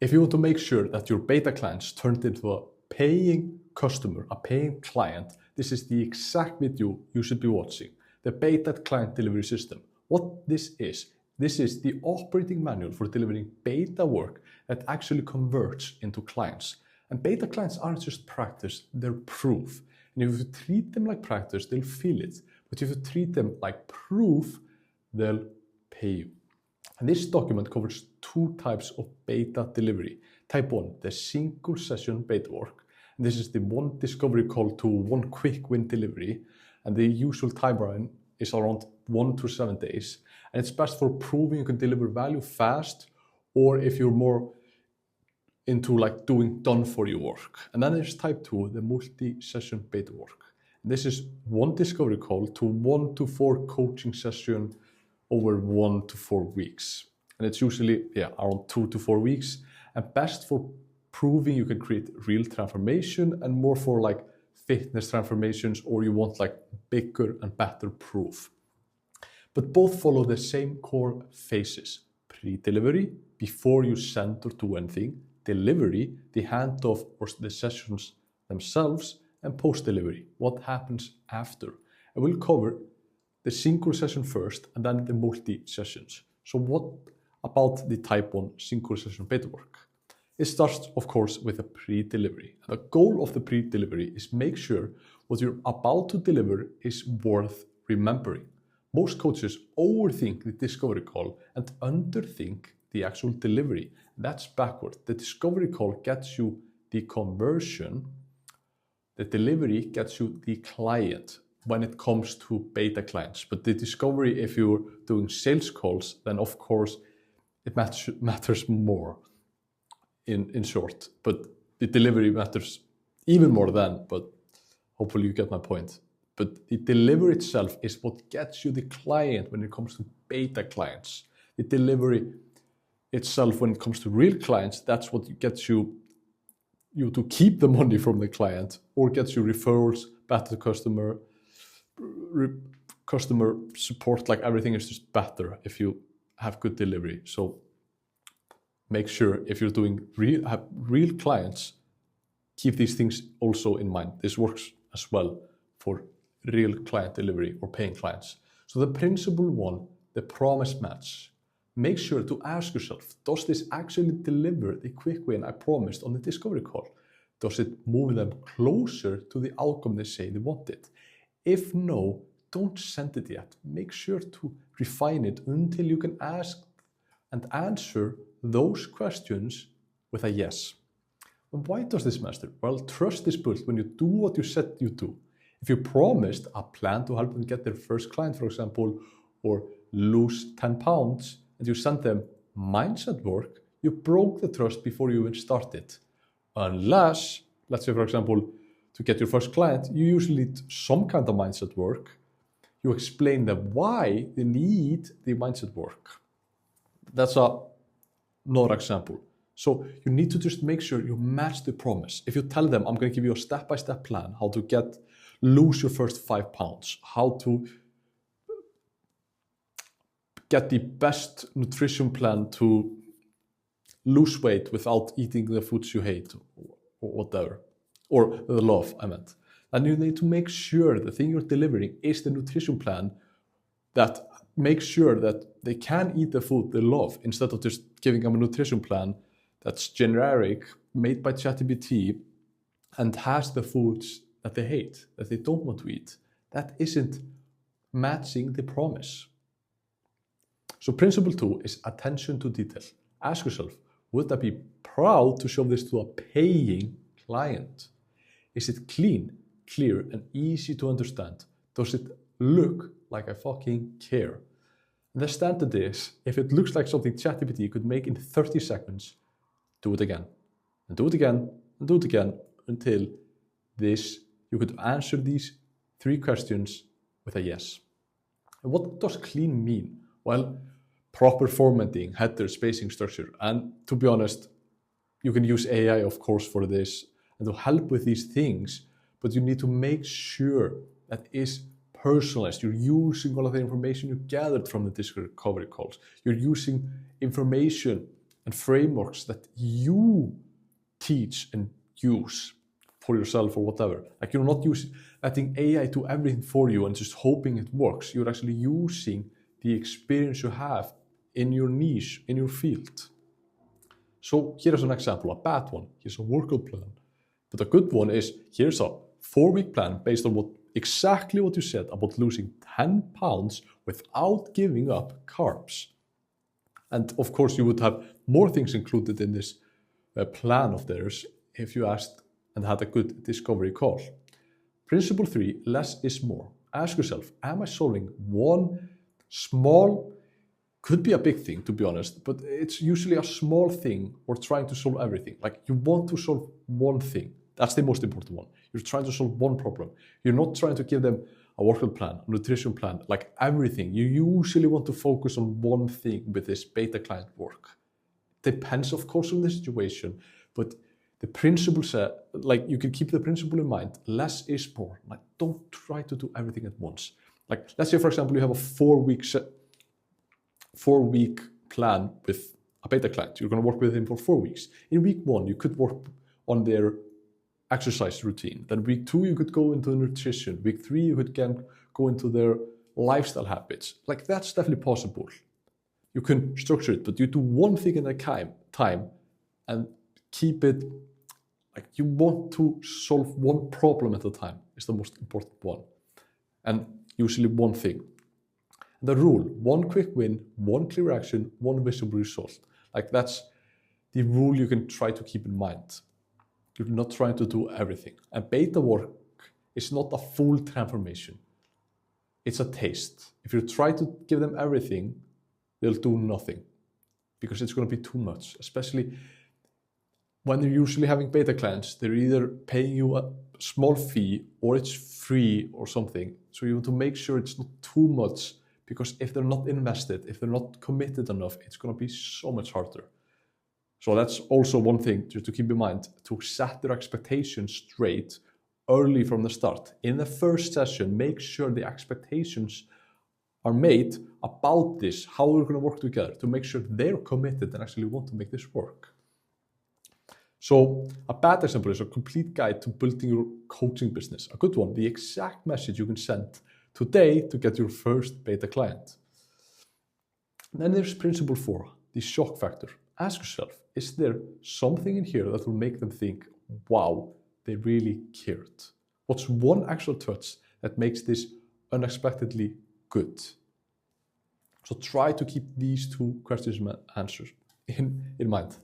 If you want to make sure that your beta clients turned into a paying customer, a paying client, this is the exact video you should be watching. The beta client delivery system. What this is the operating manual for delivering beta work that actually converts into clients. And beta clients aren't just practice, they're proof. And if you treat them like practice, they'll feel it. But if you treat them like proof, they'll pay you. And this document covers two types of beta delivery. Type 1, the single session beta work. And this is the one discovery call to one quick win delivery. And the usual timeline is around 1 to 7 days. And it's best for proving you can deliver value fast, or if you're more into like doing done for you work. And then there's type 2, the multi-session beta work. And this is one discovery call to 1 to 4 coaching session over 1 to 4 weeks. And it's usually around 2 to 4 weeks, and best for proving you can create real transformation and more for like fitness transformations, or you want like bigger and better proof. But both follow the same core phases: pre-delivery, before you send or do anything; delivery, the handoff or the sessions themselves; and post-delivery, what happens after. And we'll cover the single session first and then the multi-sessions. So what about the type 1 single session beta work? It starts, of course, with a pre-delivery. The goal of the pre-delivery is make sure what you're about to deliver is worth remembering. Most coaches overthink the discovery call and underthink the actual delivery. That's backward. The discovery call gets you the conversion. The delivery gets you the client when it comes to beta clients. But the discovery, if you're doing sales calls, then of course it matters more in short. But the delivery matters even more then, but hopefully you get my point. But the delivery itself is what gets you the client when it comes to beta clients. The delivery itself, when it comes to real clients, that's what gets you to keep the money from the client, or gets you referrals, better customer support. Like everything is just better if you have good delivery. So make sure if you're doing real clients, keep these things also in mind. This works as well for real client delivery or paying clients. So the principle 1, the promise match. Make sure to ask yourself, does this actually deliver the quick win I promised on the discovery call? Does it move them closer to the outcome they say they wanted? If no, don't send it yet. Make sure to refine it until you can ask and answer those questions with a yes. And why does this matter? Well, trust is built when you do what you said you do. If you promised a plan to help them get their first client, for example, or lose 10 pounds, and you sent them mindset work, you broke the trust before you even started. Unless, let's say, for example, to get your first client, you usually need some kind of mindset work. You explain them why they need the mindset work. That's another example. So you need to just make sure you match the promise. If you tell them, I'm going to give you a step-by-step plan, how to lose your first 5 pounds, how to get the best nutrition plan to lose weight without eating the foods you hate, or whatever, or the love, I meant. And you need to make sure the thing you're delivering is the nutrition plan that makes sure that they can eat the food they love, instead of just giving them a nutrition plan that's generic, made by ChatGPT, and has the foods that they hate, that they don't want to eat. That isn't matching the promise. So principle 2 is attention to detail. Ask yourself, would I be proud to show this to a paying client? Is it clean, clear, and easy to understand? Does it look like I fucking care? And the standard is, if it looks like something ChatGPT could make in 30 seconds, do it again, and do it again, and do it again, until you could answer these 3 questions with a yes. And what does clean mean? Well, proper formatting, header, spacing, structure. And to be honest, you can use AI, of course, for this and to help with these things, but you need to make sure that is personalized. You're using all of the information you gathered from the discovery calls. You're using information and frameworks that you teach and use for yourself or whatever. Like you're not letting AI do everything for you and just hoping it works. You're actually using the experience you have in your niche, in your field. So here's an example, a bad one. Here's a workout plan. But a good one is, here's a 4-week plan based on exactly what you said about losing 10 pounds without giving up carbs. And of course, you would have more things included in this plan of theirs if you asked and had a good discovery call. Principle 3, less is more. Ask yourself, am I solving one small, could be a big thing to be honest, but it's usually a small thing or trying to solve everything. Like you want to solve one thing. That's the most important one. You're trying to solve one problem. You're not trying to give them a workout plan, a nutrition plan, like everything. You usually want to focus on one thing with this beta client work. Depends, of course, on the situation, but the principle said, like you can keep the principle in mind, less is more. Like don't try to do everything at once. Like let's say, for example, you have a 4-week plan with a beta client. You're going to work with him for 4 weeks. In week 1, you could work on their exercise routine. Then week 2, you could go into nutrition. Week 3, you could go into their lifestyle habits. Like that's definitely possible. You can structure it, but you do one thing at a time and keep it like you want to solve one problem at a time is the most important one. And usually one thing. The rule, one quick win, one clear action, one visible result. Like that's the rule you can try to keep in mind. You're not trying to do everything. And beta work is not a full transformation. It's a taste. If you try to give them everything, they'll do nothing because it's going to be too much, especially when they're usually having beta clients. They're either paying you a small fee or it's free or something. So you want to make sure it's not too much, because if they're not invested, if they're not committed enough, it's going to be so much harder. So that's also one thing to keep in mind, to set their expectations straight early from the start. In the first session, make sure the expectations are made about this, how we're going to work together, to make sure they're committed and actually want to make this work. So a bad example is a complete guide to building your coaching business. A good one, the exact message you can send today to get your first beta client. Then there's principle 4, the shock factor. Ask yourself, is there something in here that will make them think, wow, they really cared? What's one actual touch that makes this unexpectedly good? So try to keep these 2 questions answers in mind.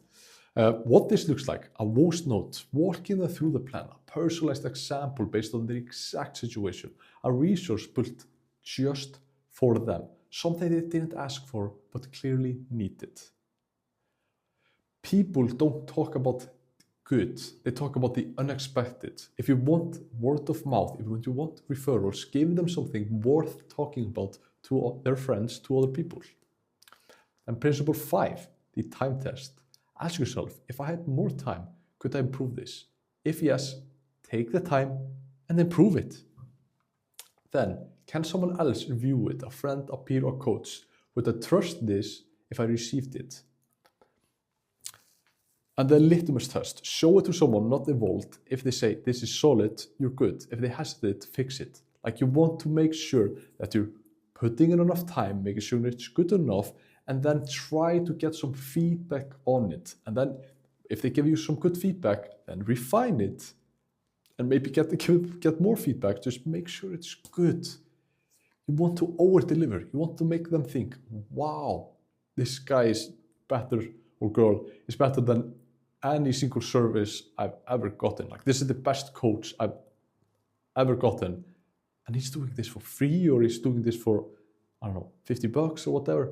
What this looks like, a voice note, walking them through the plan, a personalized example based on their exact situation, a resource built just for them, something they didn't ask for but clearly needed. People don't talk about good, they talk about the unexpected. If you want word of mouth, if you want referrals, give them something worth talking about to their friends, to other people. And principle 5, the time test. Ask yourself, if I had more time, could I improve this? If yes, take the time and improve it. Then, can someone else review it, a friend, a peer, or coach? Would I trust this if I received it? And the litmus test, show it to someone not involved. If they say, this is solid, you're good. If they hesitate, fix it. Like you want to make sure that you're putting in enough time, making sure it's good enough, and then try to get some feedback on it. And then if they give you some good feedback, then refine it and maybe get more feedback. Just make sure it's good. You want to over-deliver. You want to make them think, wow, this guy is better, or girl is better than any single service I've ever gotten. Like this is the best coach I've ever gotten. And he's doing this for free, or he's doing this for, I don't know, $50 or whatever.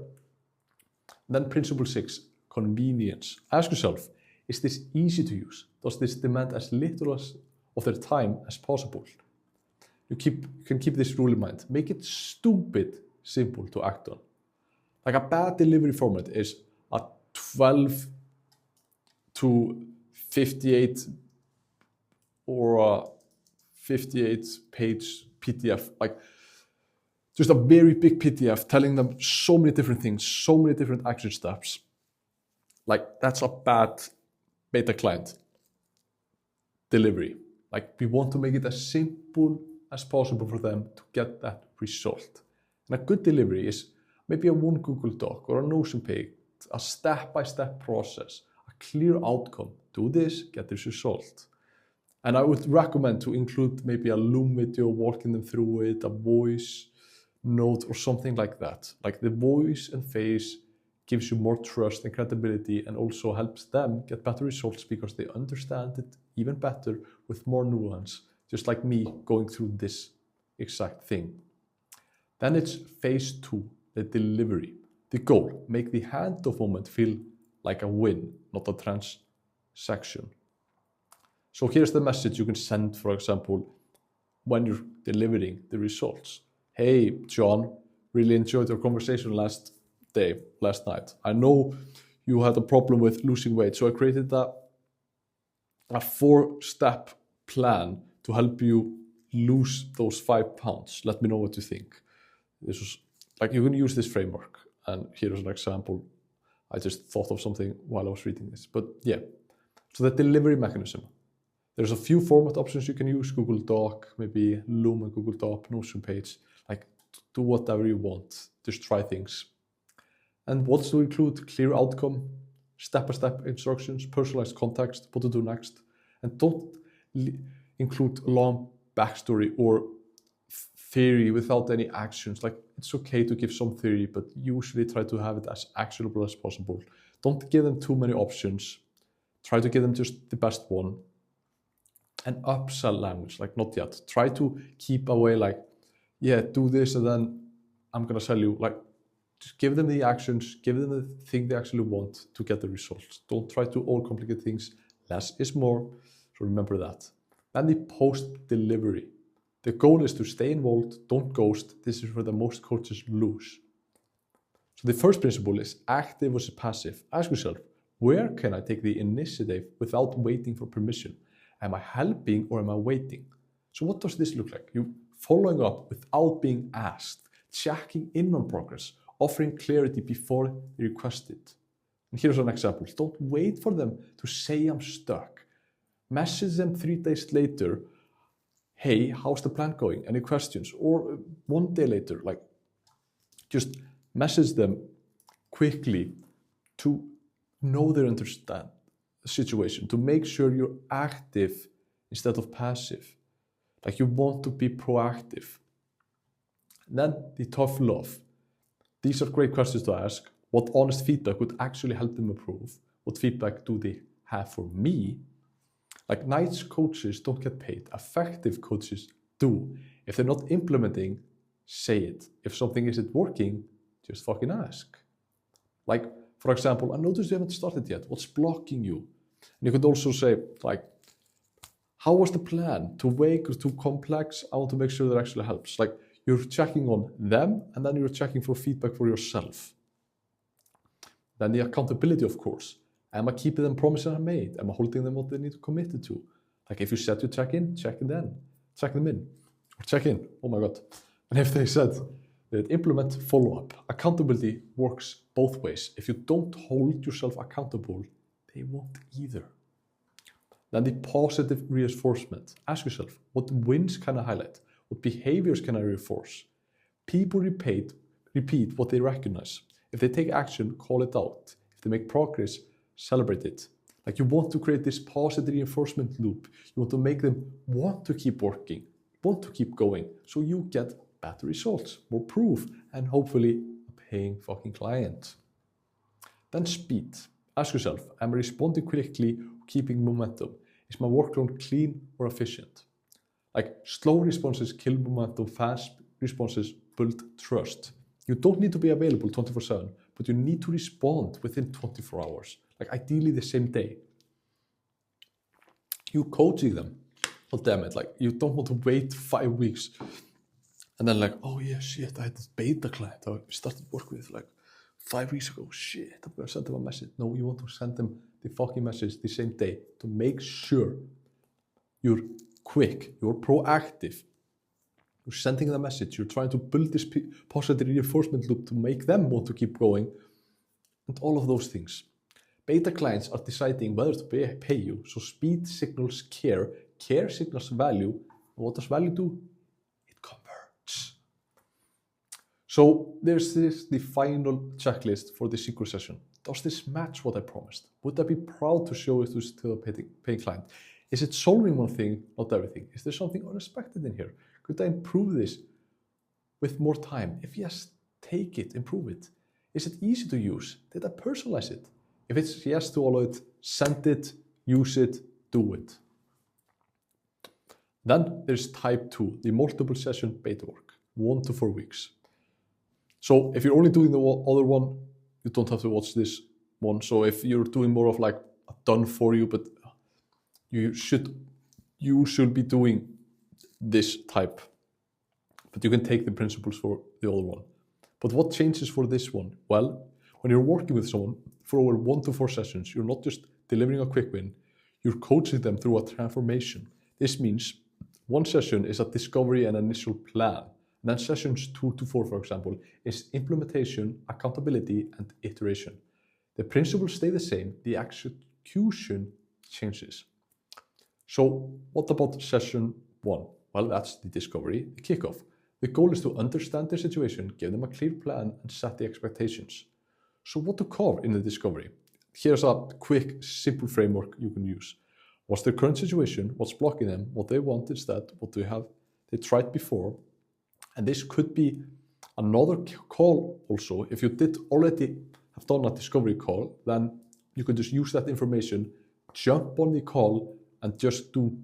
Then principle 6, convenience. Ask yourself, is this easy to use? Does this demand as little of their time as possible? You can keep this rule in mind. Make it stupid simple to act on. Like a bad delivery format is a 12 to 58 or a 58 page PDF, like just a very big PDF telling them so many different things, so many different action steps. Like that's a bad beta client delivery. Like we want to make it as simple as possible for them to get that result. And a good delivery is maybe a one Google Doc or a Notion page, a step-by-step process, a clear outcome. Do this, get this result. And I would recommend to include maybe a Loom video, walking them through it, a voice note or something like that. Like the voice and face gives you more trust and credibility and also helps them get better results because they understand it even better with more nuance, just like me going through this exact thing. Then it's phase 2, the delivery. The goal, make the handoff moment feel like a win, not a transaction. So here's the message you can send, for example, when you're delivering the results. Hey, John, really enjoyed your conversation last night. I know you had a problem with losing weight, so I created a 4-step plan to help you lose those 5 pounds. Let me know what you think. This was like, you can use this framework. And here's an example. I just thought of something while I was reading this. But yeah, so the delivery mechanism. There's a few format options you can use, Google Doc, maybe Loom and Google Doc, Notion page, like do whatever you want, just try things. And what's to include clear outcome, step-by-step instructions, personalized context, what to do next. And don't include long backstory or theory without any actions. Like it's okay to give some theory, but usually try to have it as actionable as possible. Don't give them too many options. Try to give them just the best one. And upsell language, like not yet. Try to keep away like, yeah, do this and then I'm gonna sell you. Like just give them the actions, give them the thing they actually want to get the results. Don't try to overcomplicate things. Less is more, so remember that. And the post-delivery. The goal is to stay involved, don't ghost. This is where the most coaches lose. So the first principle is active versus passive. Ask yourself, where can I take the initiative without waiting for permission? Am I helping or am I waiting? So what does this look like? You following up without being asked, checking in on progress, offering clarity before they request it. And here's an example. Don't wait for them to say I'm stuck. Message them 3 days later. Hey, how's the plan going? Any questions? Or 1 day later, like just message them quickly to know they understand the situation, to make sure you're active instead of passive. Like you want to be proactive. And then the tough love. These are great questions to ask. What honest feedback would actually help them improve? What feedback do they have for me? Like nice coaches don't get paid. Effective coaches do. If they're not implementing, say it. If something isn't working, just fucking ask. Like, for example, I noticed you haven't started yet. What's blocking you? And you could also say, like, how was the plan? Too vague or too complex? I want to make sure that actually helps. Like, you're checking on them, and then you're checking for feedback for yourself. Then the accountability, of course. Am I keeping them promises I made? Am I holding them what they need to commit to? Like, if you said you check in, check in then. Check them in. Or check in. Oh my God. And if they said that implement, follow up. Accountability works both ways. If you don't hold yourself accountable, they won't either. Then the positive reinforcement. Ask yourself, what wins can I highlight? What behaviors can I reinforce? People repeat what they recognize. If they take action, call it out. If they make progress, celebrate it. Like you want to create this positive reinforcement loop. You want to make them want to keep working, want to keep going, so you get better results, more proof, and hopefully a paying fucking client. Then speed. Ask yourself, am I responding quickly or keeping momentum? Is my workload clean or efficient? Like slow responses kill momentum, fast responses build trust. You don't need to be available 24/7, but you need to respond within 24 hours. Like ideally the same day. You coaching them. Oh damn it, like you don't want to wait 5 weeks and then like, oh yeah, shit, I had this beta client I started work with like 5 weeks ago. Shit, I'm gonna send them a message. No, you want to send them the fucking message the same day to make sure you're quick, you're proactive. You're sending the message. You're trying to build this positive reinforcement loop to make them want to keep going and all of those things. Beta clients are deciding whether to pay you. So speed signals care, care signals value. And what does value do? It converts. So there's the final checklist for the SQL session. Does this match what I promised? Would I be proud to show it to a paying client? Is it solving one thing, not everything? Is there something unexpected in here? Could I improve this with more time? If yes, take it, improve it. Is it easy to use? Did I personalize it? If it's yes to all of it, send it, use it, do it. Then there's type 2, the multiple session beta work, 1 to 4 weeks. So if you're only doing the other one, you don't have to watch this one. So if you're doing more of like a done for you, but you should be doing this type. But you can take the principles for the other one. But what changes for this one? Well, when you're working with someone for over 1 to 4 sessions, you're not just delivering a quick win, you're coaching them through a transformation. This means one session is a discovery and initial plan. And then sessions 2 to 4, for example, is implementation, accountability, and iteration. The principles stay the same, the execution changes. So what about session 1? Well, that's the discovery, the kickoff. The goal is to understand the situation, give them a clear plan, and set the expectations. So what to cover in the discovery? Here's a quick, simple framework you can use. What's their current situation? What's blocking them? What they want instead? What they tried before? And this could be another call also. If you did already have done a discovery call, then you could just use that information, jump on the call, and just do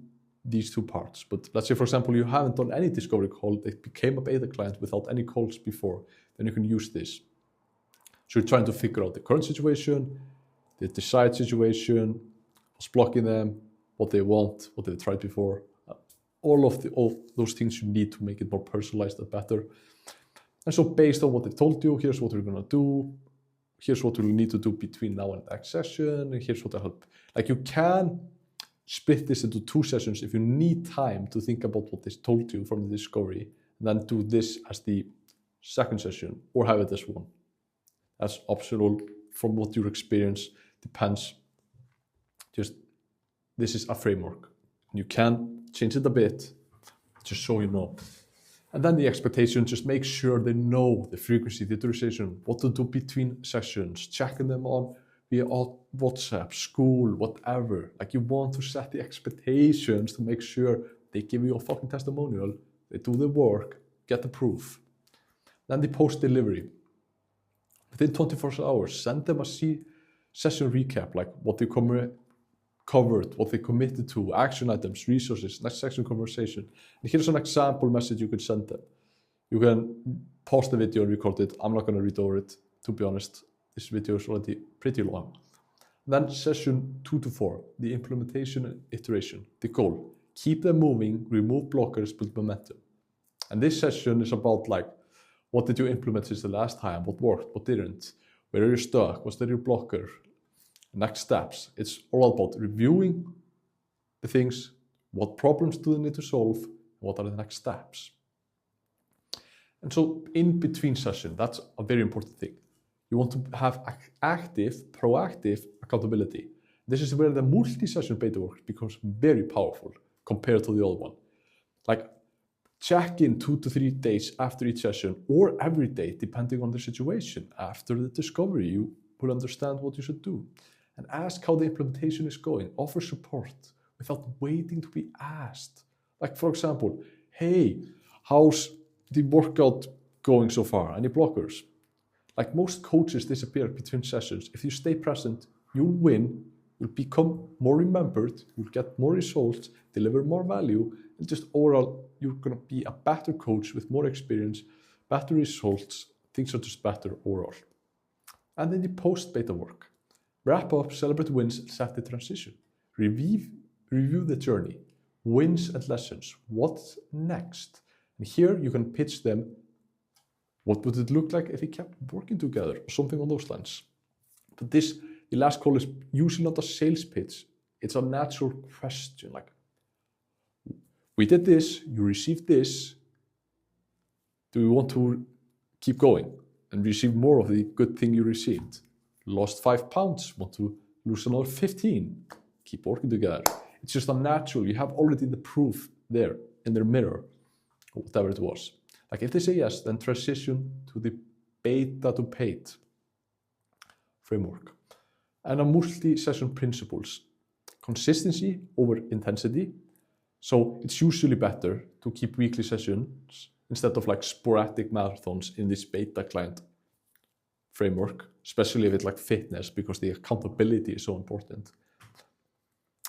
these 2 parts. But let's say, for example, you haven't done any discovery call, they became a beta client without any calls before, then you can use this. So you're trying to figure out the current situation, the desired situation, what's blocking them, what they want, what they've tried before, all those things you need to make it more personalized and better. And so based on what they told you, here's what we're going to do, here's what we'll need to do between now and the next session, and here's what I help. Like, you can split this into 2 sessions if you need time to think about what they told you from the discovery, and then do this as the second session, or have it as one. That's optional from what your experience depends. Just, this is a framework. You can change it a bit, just so you know. And then the expectation, just make sure they know the frequency, the duration, what to do between sessions, checking them on via WhatsApp, school, whatever. Like, you want to set the expectations to make sure they give you a fucking testimonial, they do the work, get the proof. Then the post-delivery. Within 24 hours, send them a session recap, like what they covered, what they committed to, action items, resources, next section conversation. And here's an example message you could send them. You can pause the video and record it. I'm not going to read over it, to be honest. This video is already pretty long. Then session 2 to 4, the implementation and iteration, the goal. Keep them moving, remove blockers, build momentum. And this session is about, like, what did you implement since the last time? What worked? What didn't? Where are you stuck? Was there your blocker? Next steps. It's all about reviewing the things. What problems do they need to solve? What are the next steps? And so in between session, that's a very important thing. You want to have active, proactive accountability. This is where the multi-session beta work becomes very powerful compared to the other one. Like, check in 2 to 3 days after each session, or every day, depending on the situation. After the discovery, you will understand what you should do. And ask how the implementation is going. Offer support without waiting to be asked. Like, for example, hey, how's the workout going so far? Any blockers? Like, most coaches disappear between sessions. If you stay present, you'll win, you'll become more remembered, you'll get more results, deliver more value, and just overall, you're going to be a better coach with more experience, better results, things are just better overall. And then the post-beta work. Wrap up, celebrate wins, set the transition. Review the journey, wins and lessons. What's next? And here you can pitch them. What would it look like if we kept working together? Or something on those lines. But the last call is usually not a sales pitch. It's a natural question. Like, we did this, you received this. Do you want to keep going and receive more of the good thing you received? Lost 5 pounds, want to lose another 15. Keep working together. It's just unnatural. You have already the proof there in their mirror, or whatever it was. Like if they say yes, then transition to the beta to paid framework. And a multi-session principles. Consistency over intensity. So it's usually better to keep weekly sessions instead of like sporadic marathons in this beta client framework, especially if it's like fitness, because the accountability is so important.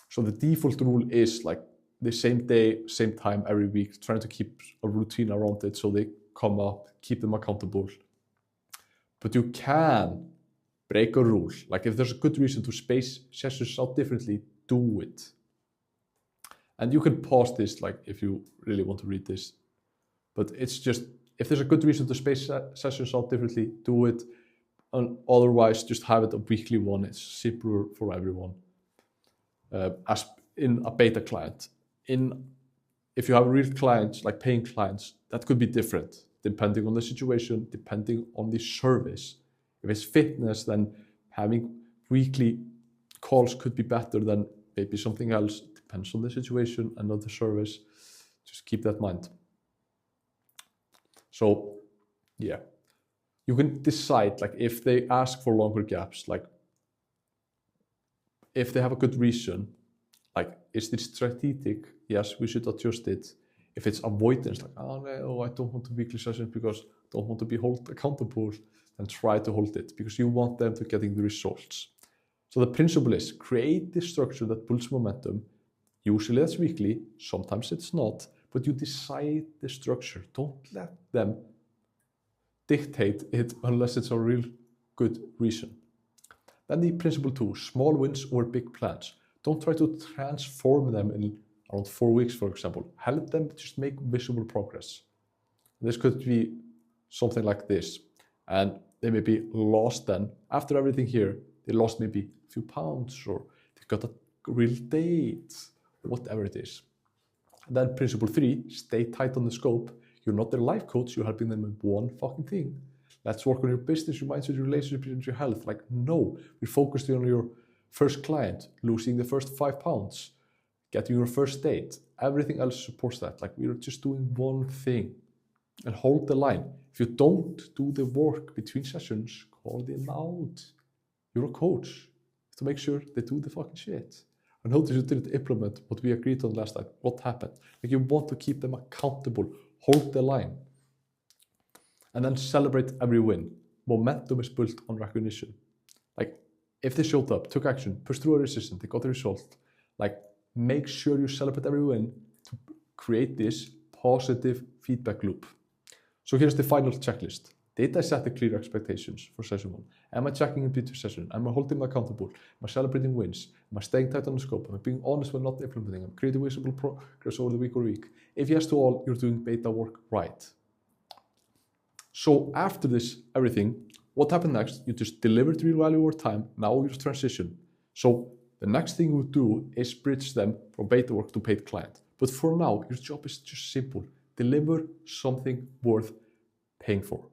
So the default rule is like the same day, same time every week, trying to keep a routine around it so they come up, keep them accountable. But you can break a rule. Like if there's a good reason to space sessions out differently, do it. And you can pause this like if you really want to read this. But it's just, if there's a good reason to space sessions out differently, do it. And otherwise, just have it a weekly one. It's simpler for everyone. As in a beta client. If you have real clients, like paying clients, that could be different depending on the situation, depending on the service. If it's fitness, then having weekly calls could be better than maybe something else. Depends on the situation and not the service. Just keep that in mind. So, yeah. You can decide, like, if they ask for longer gaps, like, if they have a good reason, like, is this strategic? Yes, we should adjust it. If it's avoidance, like, oh no, I don't want to weekly sessions because I don't want to be held accountable, then try to hold it because you want them to getting the results. So the principle is create the structure that builds momentum. Usually that's weekly, sometimes it's not, but you decide the structure. Don't let them dictate it unless it's a real good reason. Then the principle 2, small wins or big plans. Don't try to transform them in around 4 weeks, for example. Help them just make visible progress. This could be something like this. And they may be lost then. After everything here, they lost maybe a few pounds or they got a real date, whatever it is. And then principle 3, stay tight on the scope. You're not their life coach, you're helping them with one fucking thing. Let's work on your business, your mindset, your relationship, and your health. Like, no, we're focused on your first client, losing the first 5 pounds, getting your first date. Everything else supports that. Like, we're just doing one thing. And hold the line. If you don't do the work between sessions, call them out. You're a coach. You have to make sure they do the fucking shit. And notice you didn't implement what we agreed on last time. What happened? Like, you want to keep them accountable. Hold the line. And then celebrate every win. Momentum is built on recognition. Like, if they showed up, took action, pushed through a resistance, they got the result, like, make sure you celebrate every win to create this positive feedback loop. So here's the final checklist. Did I set the clear expectations for session 1? Am I checking in between sessions? Am I holding them accountable? Am I celebrating wins? Am I staying tight on the scope? Am I being honest when not implementing? Am I creating visible progress over the week or week? If yes to all, you're doing beta work right. So after this, everything, what happened next? You just delivered real value over time. Now you transition. So the next thing you do is bridge them from beta work to paid client. But for now, your job is just simple. Deliver something worth paying for.